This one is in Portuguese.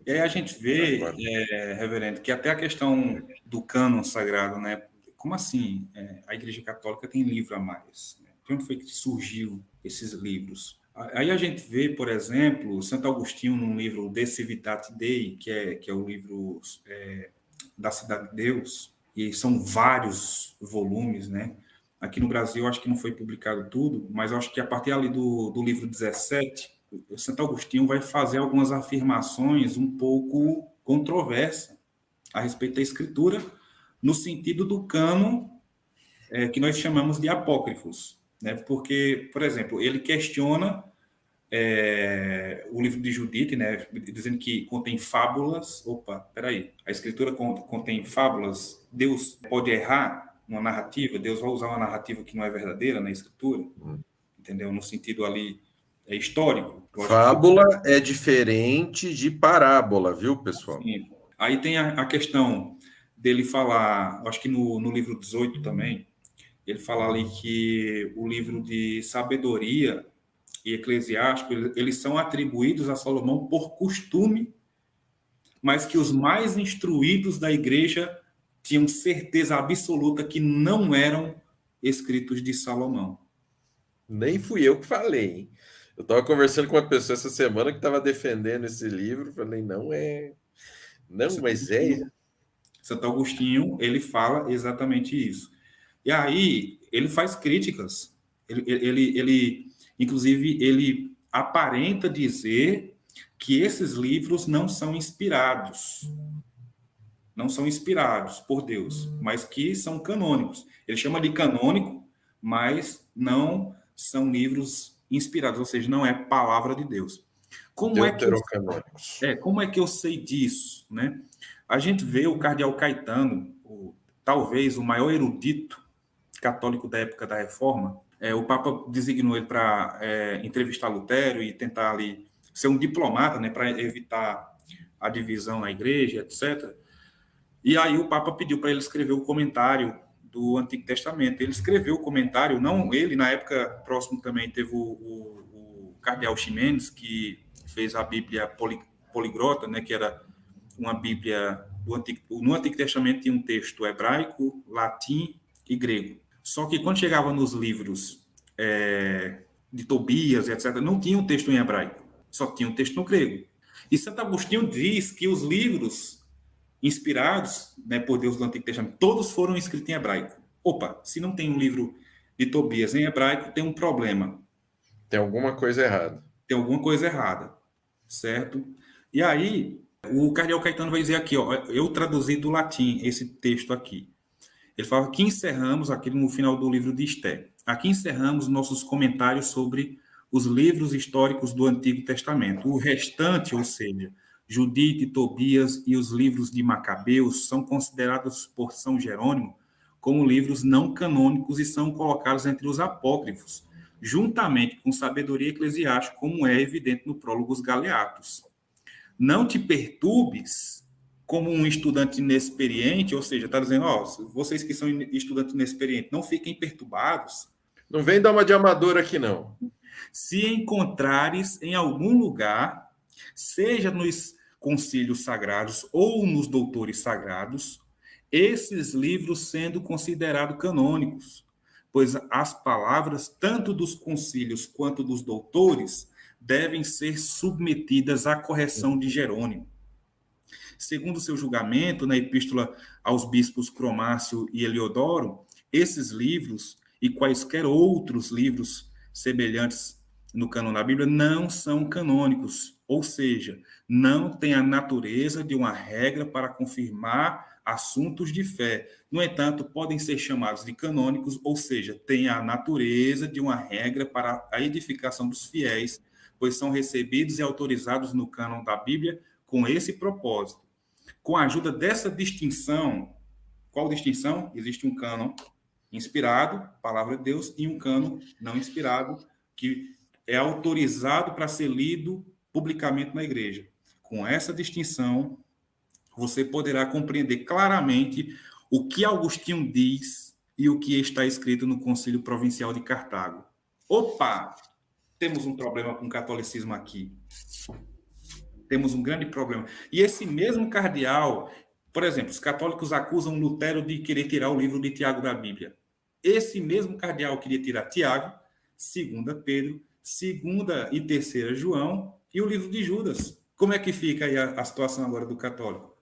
E aí a gente vê, Agora, reverendo, que até a questão do cânon sagrado, né? Como assim a Igreja Católica tem livro a mais? Né? De onde foi que surgiu esses livros? Aí a gente vê, por exemplo, Santo Agostinho num livro De Civitate Dei, que é o livro da Cidade de Deus, e são vários volumes, né? Aqui no Brasil, acho que não foi publicado tudo, mas acho que a partir ali do livro 17, o Santo Agostinho vai fazer algumas afirmações um pouco controversas a respeito da Escritura, no sentido do cânon que nós chamamos de apócrifos, né? Porque, por exemplo, ele questiona o livro de Judite, né, dizendo que contém fábulas. Opa, peraí, a escritura contém fábulas, Deus pode errar numa narrativa, Deus vai usar uma narrativa que não é verdadeira na escritura, entendeu? No sentido ali histórico. Eu acho que fábula é diferente de parábola, viu, pessoal? sim. Aí tem a questão dele falar, acho que no livro 18 também, ele fala ali que o livro de sabedoria e eclesiástico, eles são atribuídos a Salomão por costume, mas que os mais instruídos da igreja tinham certeza absoluta que não eram escritos de Salomão. Nem fui eu que falei, hein? Eu estava conversando com uma pessoa essa semana que estava defendendo esse livro. Falei, não é. Não, mas é. Santo Agostinho, ele fala exatamente isso. E aí, ele faz críticas. Inclusive, ele aparenta dizer que esses livros não são inspirados. Não são inspirados por Deus, mas que são canônicos. Ele chama de canônico, mas não são livros inspirados, ou seja, não é palavra de Deus. Deuterocanônicos. Como é que eu sei disso, né? A gente vê o cardeal Caetano, talvez o maior erudito católico da época da Reforma. O Papa designou ele para entrevistar Lutero e tentar ali ser um diplomata, né, para evitar a divisão na igreja, etc. E aí o Papa pediu para ele escrever o comentário do Antigo Testamento. Ele escreveu o comentário, não ele, na época próximo também teve o cardeal Ximenes, que fez a Bíblia poliglota, né, que era uma Bíblia do Antigo. No Antigo Testamento tinha um texto hebraico, latim e grego. Só que quando chegava nos livros de Tobias, etc., não tinha um texto em hebraico, só tinha um texto no grego. E Santo Agostinho diz que os livros inspirados, né, por Deus do Antigo Testamento, todos foram escritos em hebraico. Opa, se não tem um livro de Tobias em hebraico, tem um problema. Tem alguma coisa errada. Tem alguma coisa errada, certo? E aí, o cardeal Caetano vai dizer aqui, ó, eu traduzi do latim esse texto aqui. Ele fala que encerramos, aqui no final do livro de Esté, aqui encerramos nossos comentários sobre os livros históricos do Antigo Testamento. O restante, ou seja, Judite, Tobias e os livros de Macabeus são considerados por São Jerônimo como livros não canônicos e são colocados entre os apócrifos, juntamente com sabedoria eclesiástica, como é evidente no prólogo dos Galeatos. Não te perturbes como um estudante inexperiente, ou seja, está dizendo, ó, vocês que são estudantes inexperientes, não fiquem perturbados. Não vem dar uma de amador aqui, não. Se encontrares em algum lugar, seja nos concílios sagrados ou nos doutores sagrados, esses livros sendo considerados canônicos, pois as palavras, tanto dos concílios quanto dos doutores, devem ser submetidas à correção de Jerônimo. Segundo seu julgamento, na epístola aos bispos Cromácio e Heliodoro, esses livros e quaisquer outros livros semelhantes no cânon da Bíblia não são canônicos, ou seja, não têm a natureza de uma regra para confirmar assuntos de fé. No entanto, podem ser chamados de canônicos, ou seja, têm a natureza de uma regra para a edificação dos fiéis, pois são recebidos e autorizados no cânon da Bíblia com esse propósito. Com a ajuda dessa distinção, qual distinção? Existe um cânon inspirado, palavra de Deus, e um cânon não inspirado, que é autorizado para ser lido publicamente na igreja. Com essa distinção, você poderá compreender claramente o que Agostinho diz e o que está escrito no Concílio Provincial de Cartago. Opa! Temos um problema com o catolicismo aqui. temos um grande problema. E esse mesmo cardeal, por exemplo, os católicos acusam Lutero de querer tirar o livro de Tiago da Bíblia. Esse mesmo cardeal queria tirar Tiago, 2 Pedro, 2 e 3 João e o livro de Judas. Como é que fica aí a situação agora do católico?